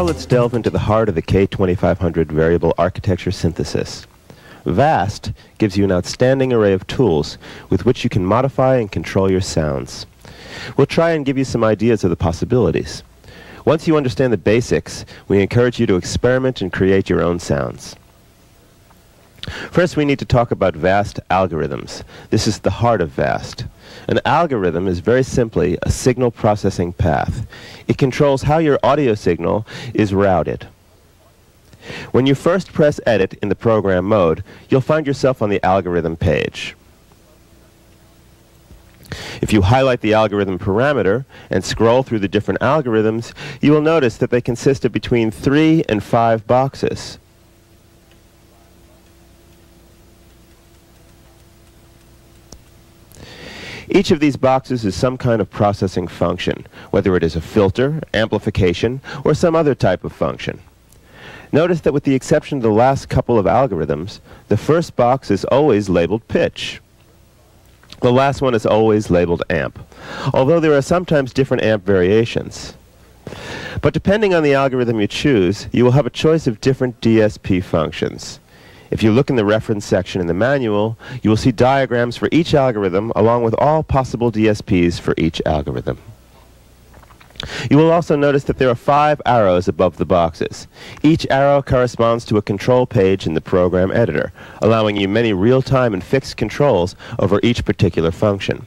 Now let's delve into the heart of the K2500 variable architecture synthesis. VAST gives you an outstanding array of tools with which you can modify and control your sounds. We'll try and give you some ideas of the possibilities. Once you understand the basics, we encourage you to experiment and create your own sounds. First, we need to talk about VAST algorithms. This is the heart of VAST. An algorithm is very simply a signal processing path. It controls how your audio signal is routed. When you first press Edit in the program mode, you'll find yourself on the algorithm page. If you highlight the algorithm parameter and scroll through the different algorithms, you will notice that they consist of between 3 and 5 boxes. Each of these boxes is some kind of processing function, whether it is a filter, amplification, or some other type of function. Notice that with the exception of the last couple of algorithms, the first box is always labeled pitch. The last one is always labeled amp, although there are sometimes different amp variations. But depending on the algorithm you choose, you will have a choice of different DSP functions. If you look in the reference section in the manual, you will see diagrams for each algorithm along with all possible DSPs for each algorithm. You will also notice that there are 5 arrows above the boxes. Each arrow corresponds to a control page in the program editor, allowing you many real-time and fixed controls over each particular function.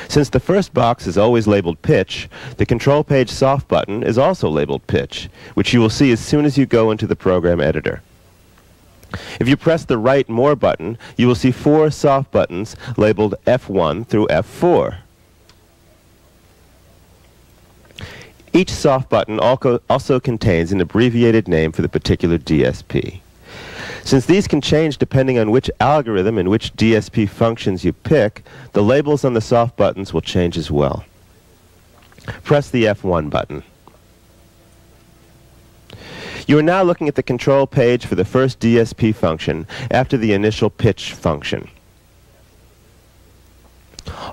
Since the first box is always labeled pitch, the control page soft button is also labeled pitch, which you will see as soon as you go into the program editor. If you press the right More button, you will see 4 soft buttons labeled F1 through F4. Each soft button also contains an abbreviated name for the particular DSP. Since these can change depending on which algorithm and which DSP functions you pick, the labels on the soft buttons will change as well. Press the F1 button. You are now looking at the control page for the first DSP function after the initial pitch function.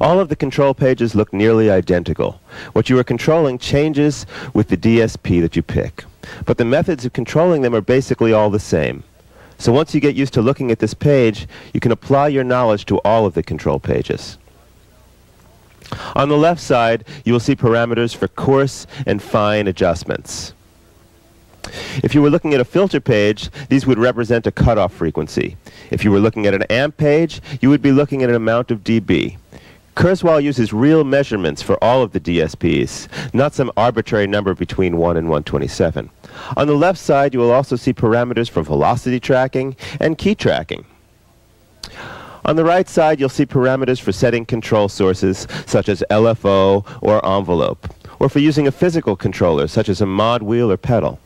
All of the control pages look nearly identical. What you are controlling changes with the DSP that you pick, but the methods of controlling them are basically all the same. So once you get used to looking at this page, you can apply your knowledge to all of the control pages. On the left side, you will see parameters for coarse and fine adjustments. If you were looking at a filter page, these would represent a cutoff frequency. If you were looking at an amp page, you would be looking at an amount of dB. Kurzweil uses real measurements for all of the DSPs, not some arbitrary number between 1 and 127. On the left side, you will also see parameters for velocity tracking and key tracking. On the right side, you'll see parameters for setting control sources, such as LFO or envelope, or for using a physical controller, such as a mod wheel or pedal.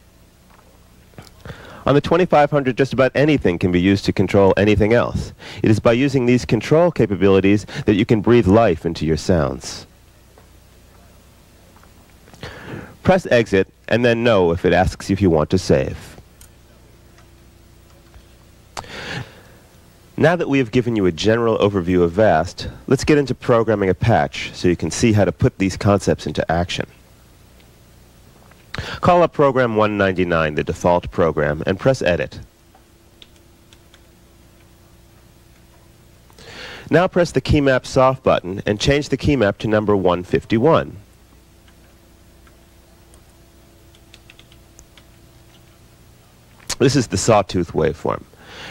On the 2500, just about anything can be used to control anything else. It is by using these control capabilities that you can breathe life into your sounds. Press Exit and then No if it asks you if you want to save. Now that we have given you a general overview of VAST, let's get into programming a patch so you can see how to put these concepts into action. Call up program 199, the default program, and press Edit. Now press the keymap soft button and change the keymap to number 151. This is the sawtooth waveform.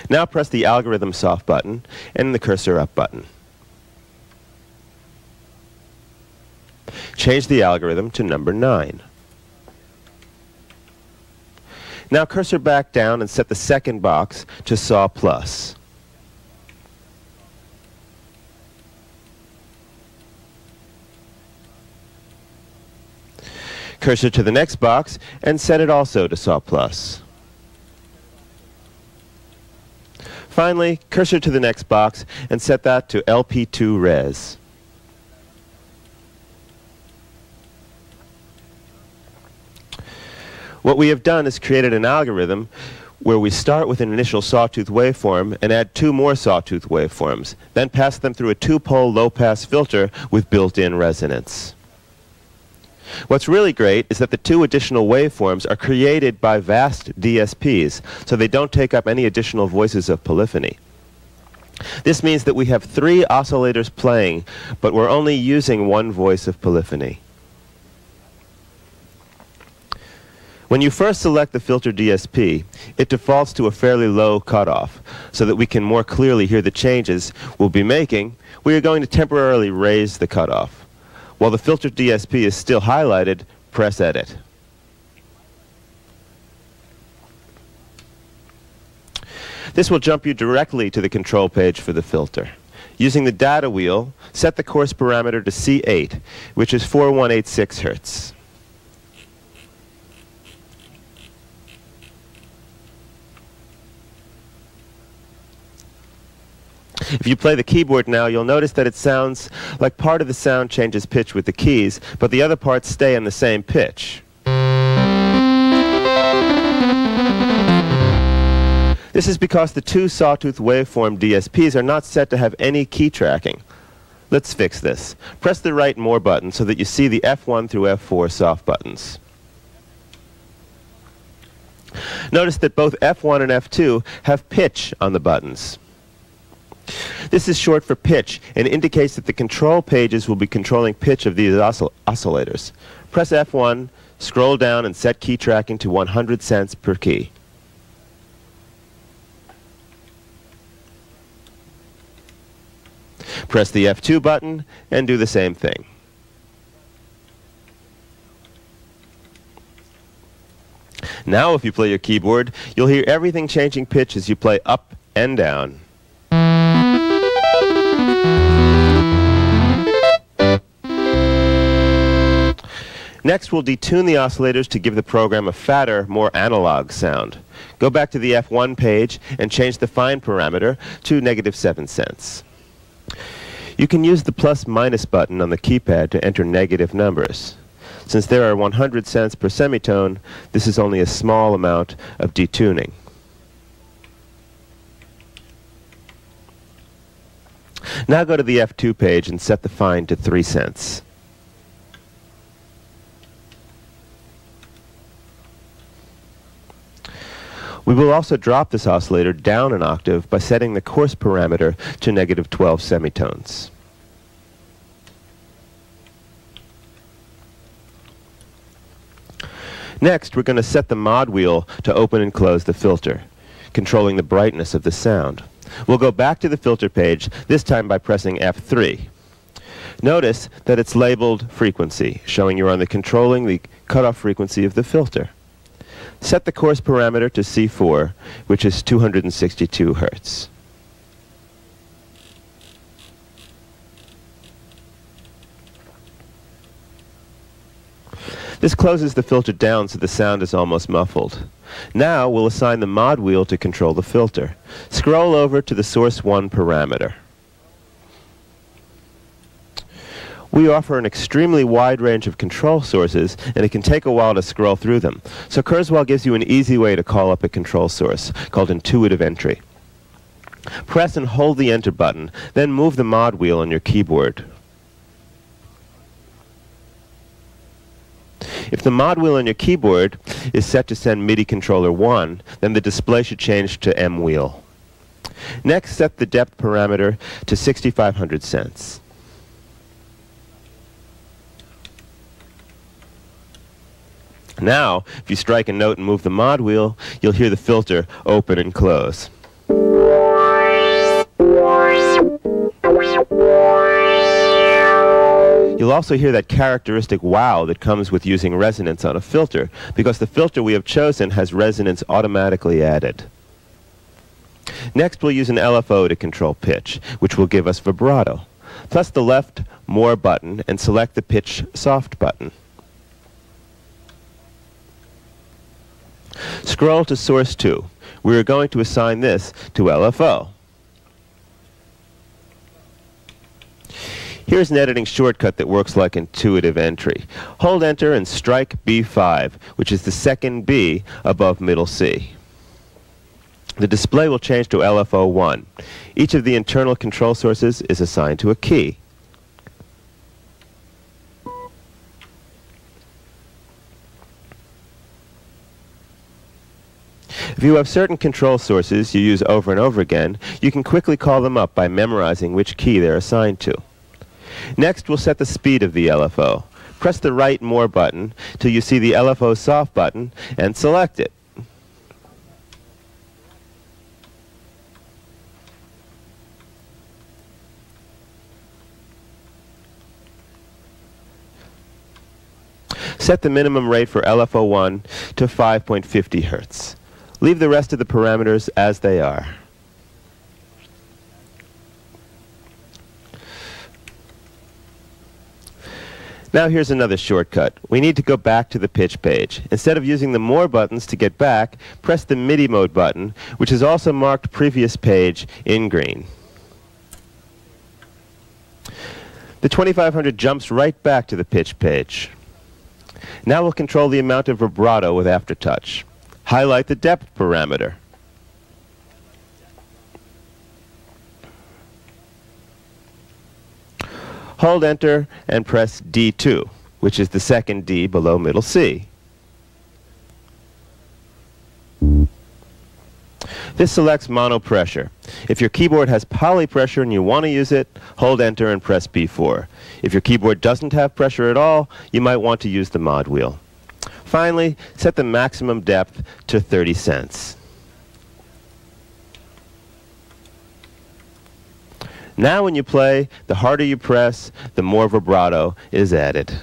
Now press the algorithm soft button and the cursor up button. Change the algorithm to number 9. Now cursor back down and set the second box to saw plus. Cursor to the next box and set it also to saw plus. Finally, cursor to the next box and set that to LP2 res. What we have done is created an algorithm where we start with an initial sawtooth waveform and add 2 more sawtooth waveforms, then pass them through a 2-pole low-pass filter with built-in resonance. What's really great is that the two additional waveforms are created by vast DSPs, so they don't take up any additional voices of polyphony. This means that we have 3 oscillators playing, but we're only using 1 voice of polyphony. When you first select the filter DSP, it defaults to a fairly low cutoff. So that we can more clearly hear the changes we'll be making, we are going to temporarily raise the cutoff. While the filter DSP is still highlighted, press Edit. This will jump you directly to the control page for the filter. Using the data wheel, set the course parameter to C8, which is 4186 Hz. If you play the keyboard now, you'll notice that it sounds like part of the sound changes pitch with the keys, but the other parts stay on the same pitch. This is because the 2 sawtooth waveform DSPs are not set to have any key tracking. Let's fix this. Press the right More button so that you see the F1 through F4 soft buttons. Notice that both F1 and F2 have pitch on the buttons. This is short for pitch and indicates that the control pages will be controlling pitch of these oscillators. Press F1, scroll down and set key tracking to 100 cents per key. Press the F2 button and do the same thing. Now if you play your keyboard, you'll hear everything changing pitch as you play up and down. Next, we'll detune the oscillators to give the program a fatter, more analog sound. Go back to the F1 page and change the fine parameter to -7 cents. You can use the plus/minus button on the keypad to enter negative numbers. Since there are 100 cents per semitone, this is only a small amount of detuning. Now go to the F2 page and set the fine to 3 cents. We will also drop this oscillator down an octave by setting the course parameter to -12 semitones. Next, we're going to set the mod wheel to open and close the filter, controlling the brightness of the sound. We'll go back to the filter page, this time by pressing F3. Notice that it's labeled frequency, showing you're controlling the cutoff frequency of the filter. Set the course parameter to C4, which is 262 Hz. This closes the filter down so the sound is almost muffled. Now we'll assign the mod wheel to control the filter. Scroll over to the source 1 parameter. We offer an extremely wide range of control sources, and it can take a while to scroll through them. So Kurzweil gives you an easy way to call up a control source, called intuitive entry. Press and hold the Enter button, then move the mod wheel on your keyboard. If the mod wheel on your keyboard is set to send MIDI controller 1, then the display should change to M wheel. Next, set the depth parameter to 6,500 cents. Now, if you strike a note and move the mod wheel, you'll hear the filter open and close. You'll also hear that characteristic wow that comes with using resonance on a filter, because the filter we have chosen has resonance automatically added. Next, we'll use an LFO to control pitch, which will give us vibrato. Press the left More button and select the Pitch Soft button. Scroll to source 2. We are going to assign this to LFO. Here's an editing shortcut that works like intuitive entry. Hold Enter and strike B5, which is the second B above middle C. The display will change to LFO1. Each of the internal control sources is assigned to a key. If you have certain control sources you use over and over again, you can quickly call them up by memorizing which key they're assigned to. Next, we'll set the speed of the LFO. Press the right More button till you see the LFO soft button and select it. Set the minimum rate for LFO1 to 5.50 Hz. Leave the rest of the parameters as they are. Now here's another shortcut. We need to go back to the pitch page. Instead of using the More buttons to get back, press the MIDI mode button, which is also marked Previous Page in green. The 2500 jumps right back to the pitch page. Now we'll control the amount of vibrato with Aftertouch. Highlight the depth parameter. Hold Enter and press D2, which is the second D below middle C. This selects mono pressure. If your keyboard has poly pressure and you want to use it, hold Enter and press B4. If your keyboard doesn't have pressure at all, you might want to use the mod wheel. Finally, set the maximum depth to 30 cents. Now when you play, the harder you press, the more vibrato is added.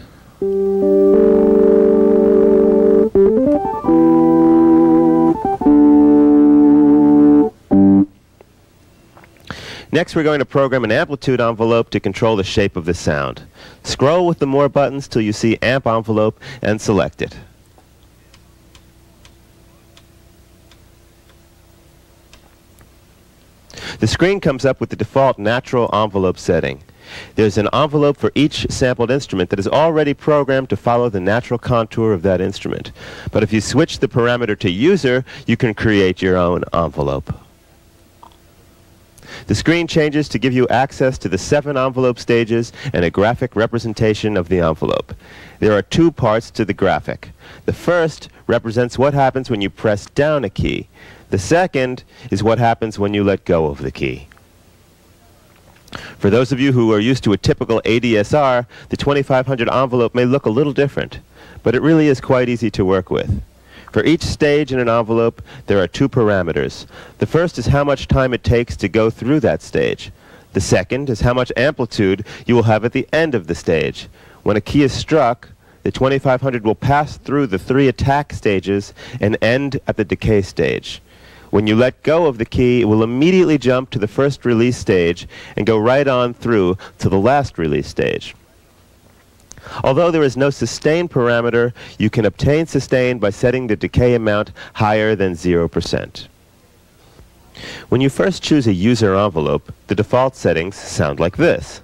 Next, we're going to program an amplitude envelope to control the shape of the sound. Scroll with the More buttons till you see Amp Envelope and select it. The screen comes up with the default natural envelope setting. There's an envelope for each sampled instrument that is already programmed to follow the natural contour of that instrument. But if you switch the parameter to User, you can create your own envelope. The screen changes to give you access to the 7 envelope stages and a graphic representation of the envelope. There are 2 parts to the graphic. The first represents what happens when you press down a key. The second is what happens when you let go of the key. For those of you who are used to a typical ADSR, the 2500 envelope may look a little different, but it really is quite easy to work with. For each stage in an envelope, there are 2 parameters. The first is how much time it takes to go through that stage. The second is how much amplitude you will have at the end of the stage. When a key is struck, the 2500 will pass through the 3 attack stages and end at the decay stage. When you let go of the key, it will immediately jump to the first release stage and go right on through to the last release stage. Although there is no sustain parameter, you can obtain sustain by setting the decay amount higher than 0%. When you first choose a user envelope, the default settings sound like this.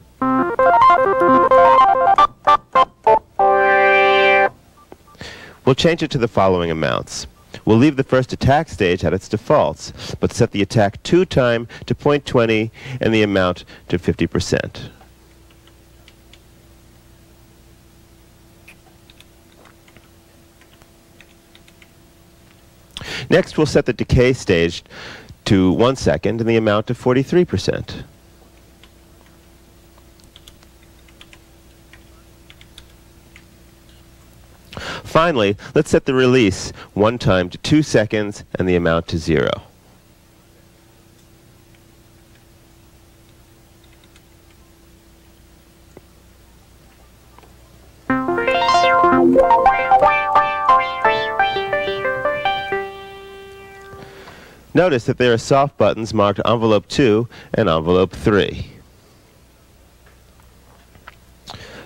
We'll change it to the following amounts. We'll leave the first attack stage at its defaults, but set the attack 2 time to 0.20 and the amount to 50%. Next, we'll set the decay stage to 1 second and the amount to 43%. Finally, let's set the release 1 time to 2 seconds and the amount to 0. Notice that there are soft buttons marked Envelope 2 and Envelope 3.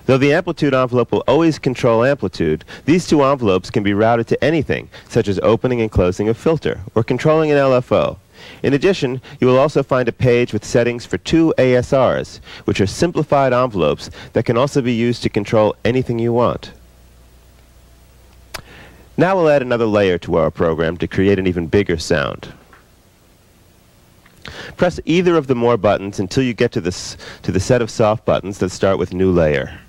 Though the amplitude envelope will always control amplitude, these 2 envelopes can be routed to anything, such as opening and closing a filter, or controlling an LFO. In addition, you will also find a page with settings for 2 ASRs, which are simplified envelopes that can also be used to control anything you want. Now we'll add another layer to our program to create an even bigger sound. Press either of the More buttons until you get to the set of soft buttons that start with New Layer.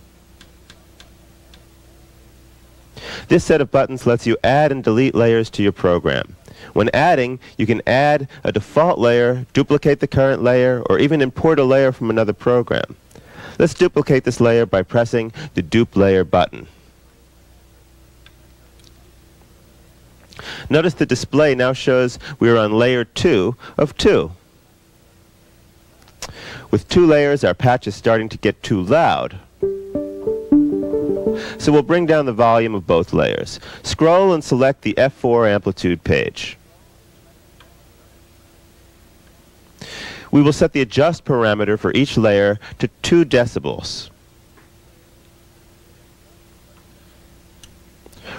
This set of buttons lets you add and delete layers to your program. When adding, you can add a default layer, duplicate the current layer, or even import a layer from another program. Let's duplicate this layer by pressing the Dupe Layer button. Notice the display now shows we are on layer 2 of 2. With 2 layers, our patch is starting to get too loud. So we'll bring down the volume of both layers. Scroll and select the F4 amplitude page. We will set the adjust parameter for each layer to 2 decibels.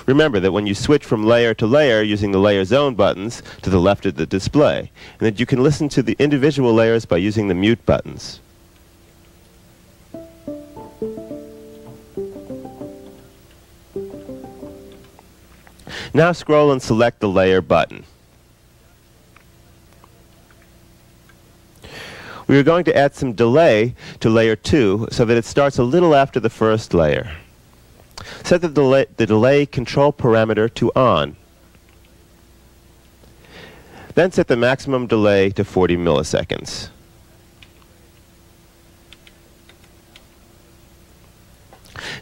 Remember that when you switch from layer to layer using the layer zone buttons to the left of the display, and that you can listen to the individual layers by using the mute buttons. Now scroll and select the layer button. We are going to add some delay to layer 2 so that it starts a little after the first layer. Set the delay control parameter to on. Then set the maximum delay to 40 milliseconds.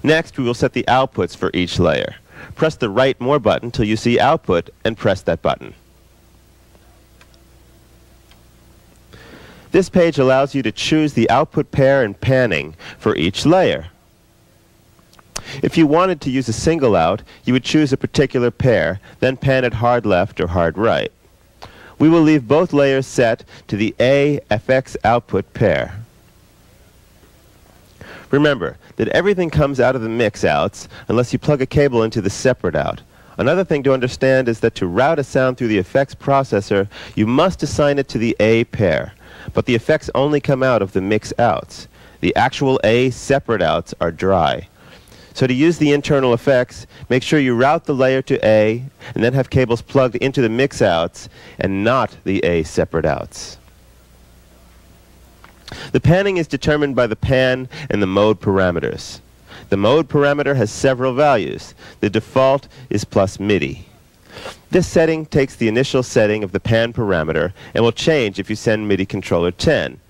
Next, we will set the outputs for each layer. Press the Write More button till you see output and press that button. This page allows you to choose the output pair and panning for each layer. If you wanted to use a single out, you would choose a particular pair, then pan it hard left or hard right. We will leave both layers set to the A-FX output pair. Remember that everything comes out of the mix outs unless you plug a cable into the separate out. Another thing to understand is that to route a sound through the effects processor, you must assign it to the A pair. But the effects only come out of the mix outs. The actual A separate outs are dry. So to use the internal effects, make sure you route the layer to A and then have cables plugged into the mix outs and not the A separate outs. The panning is determined by the pan and the mode parameters. The mode parameter has several values. The default is plus MIDI. This setting takes the initial setting of the pan parameter and will change if you send MIDI controller 10,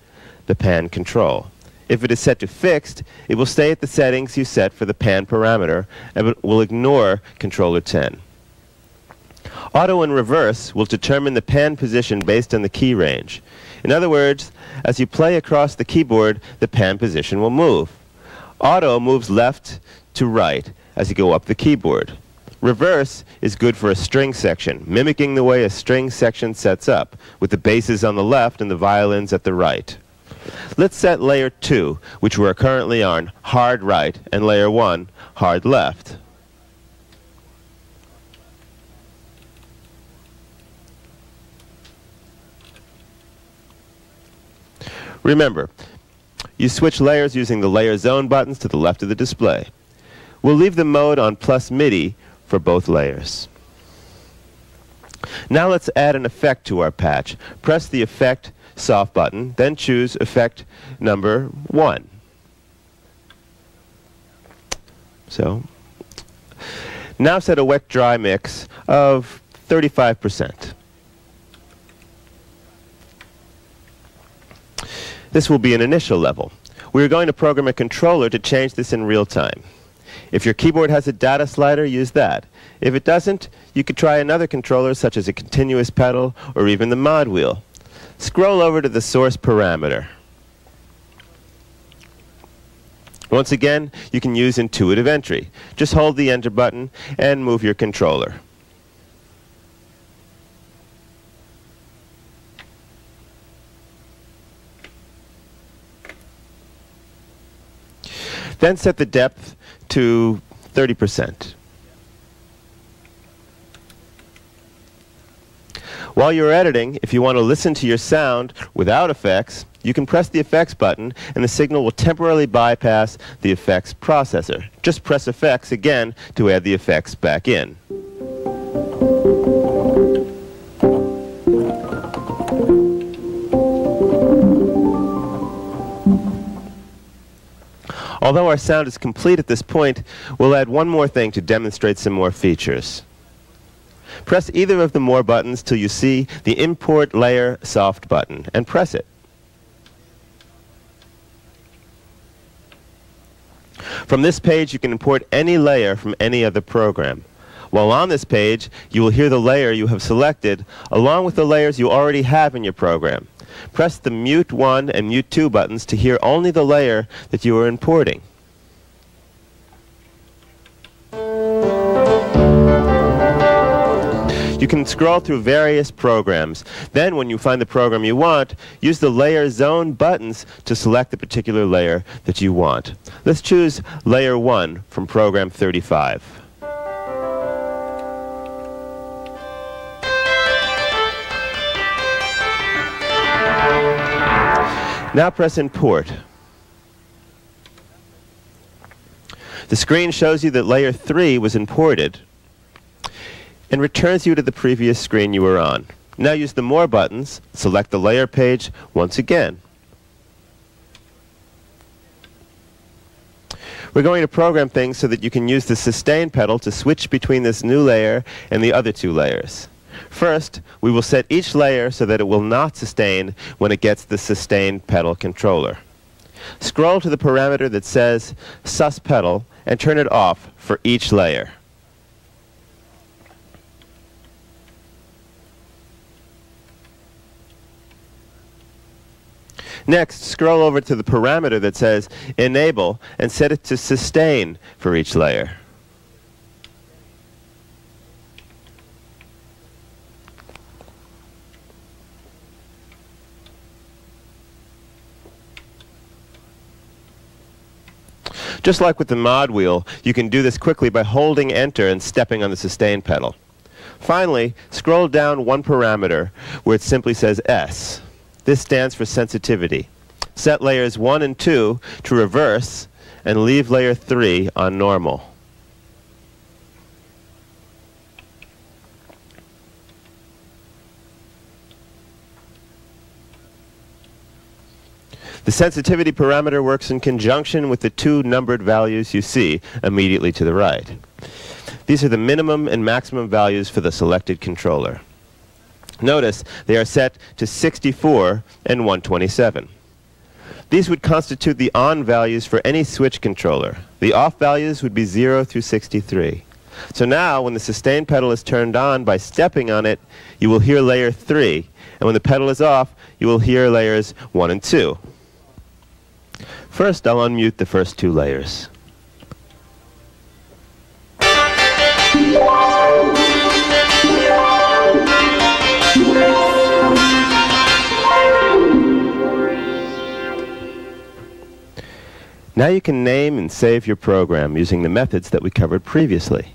the pan control. If it is set to fixed, it will stay at the settings you set for the pan parameter and will ignore controller 10. Auto and reverse will determine the pan position based on the key range. In other words, as you play across the keyboard, the pan position will move. Auto moves left to right as you go up the keyboard. Reverse is good for a string section, mimicking the way a string section sets up, with the basses on the left and the violins at the right. Let's set layer 2, which we are currently on, hard right, and layer 1, hard left. Remember, you switch layers using the layer zone buttons to the left of the display. We'll leave the mode on plus MIDI for both layers. Now let's add an effect to our patch. Press the Effect Soft button, then choose Effect number 1. So, now set a wet-dry mix of 35%. This will be an initial level. We are going to program a controller to change this in real time. If your keyboard has a data slider, use that. If it doesn't, you could try another controller such as a continuous pedal or even the mod wheel. Scroll over to the source parameter. Once again, you can use intuitive entry. Just hold the Enter button and move your controller. Then set the depth to 30%. While you're editing, if you want to listen to your sound without effects, you can press the Effects button and the signal will temporarily bypass the effects processor. Just press Effects again to add the effects back in. Although our sound is complete at this point, we'll add one more thing to demonstrate some more features. Press either of the More buttons till you see the Import Layer Soft button, and press it. From this page, you can import any layer from any other program. While on this page, you will hear the layer you have selected, along with the layers you already have in your program. Press the Mute 1 and Mute 2 buttons to hear only the layer that you are importing. You can scroll through various programs. Then, when you find the program you want, use the Layer Zone buttons to select the particular layer that you want. Let's choose Layer 1 from Program 35. Now press Import. The screen shows you that Layer 3 was imported and returns you to the previous screen you were on. Now use the More buttons, select the layer page once again. We're going to program things so that you can use the Sustain pedal to switch between this new layer and the other two layers. First, we will set each layer so that it will not sustain when it gets the Sustain pedal controller. Scroll to the parameter that says Sus pedal and turn it off for each layer. Next, scroll over to the parameter that says Enable and set it to Sustain for each layer. Just like with the mod wheel, you can do this quickly by holding Enter and stepping on the Sustain pedal. Finally, scroll down one parameter where it simply says S. This stands for sensitivity. Set layers 1 and 2 to reverse and leave layer 3 on normal. The sensitivity parameter works in conjunction with the two numbered values you see immediately to the right. These are the minimum and maximum values for the selected controller. Notice they are set to 64 and 127. These would constitute the on values for any switch controller. The off values would be 0 through 63. So now, when the Sustain pedal is turned on by stepping on it, you will hear layer 3. And when the pedal is off, you will hear layers 1 and 2. First, I'll unmute the first two layers. Now you can name and save your program using the methods that we covered previously.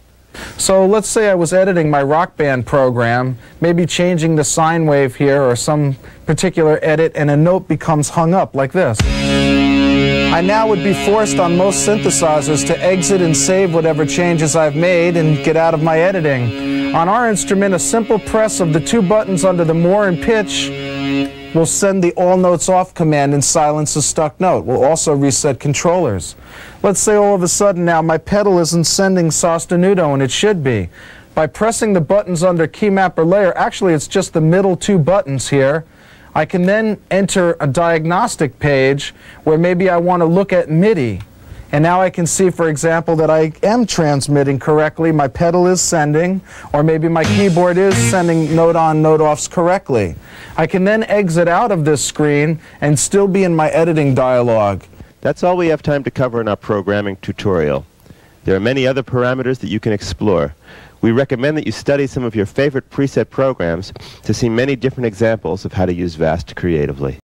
So let's say I was editing my Rock Band program, maybe changing the sine wave here or some particular edit, and a note becomes hung up like this. I now would be forced on most synthesizers to exit and save whatever changes I've made and get out of my editing. On our instrument, a simple press of the two buttons under the More and Pitch will send the All Notes Off command and silence a stuck note. We'll also reset controllers. Let's say all of a sudden now my pedal isn't sending sostenuto, and it should be. By pressing the buttons under Key Mapper Layer, actually it's just the middle two buttons here, I can then enter a diagnostic page where maybe I want to look at MIDI. And now I can see, for example, that I am transmitting correctly, my pedal is sending, or maybe my keyboard is sending note on, note offs correctly. I can then exit out of this screen and still be in my editing dialog. That's all we have time to cover in our programming tutorial. There are many other parameters that you can explore. We recommend that you study some of your favorite preset programs to see many different examples of how to use VAST creatively.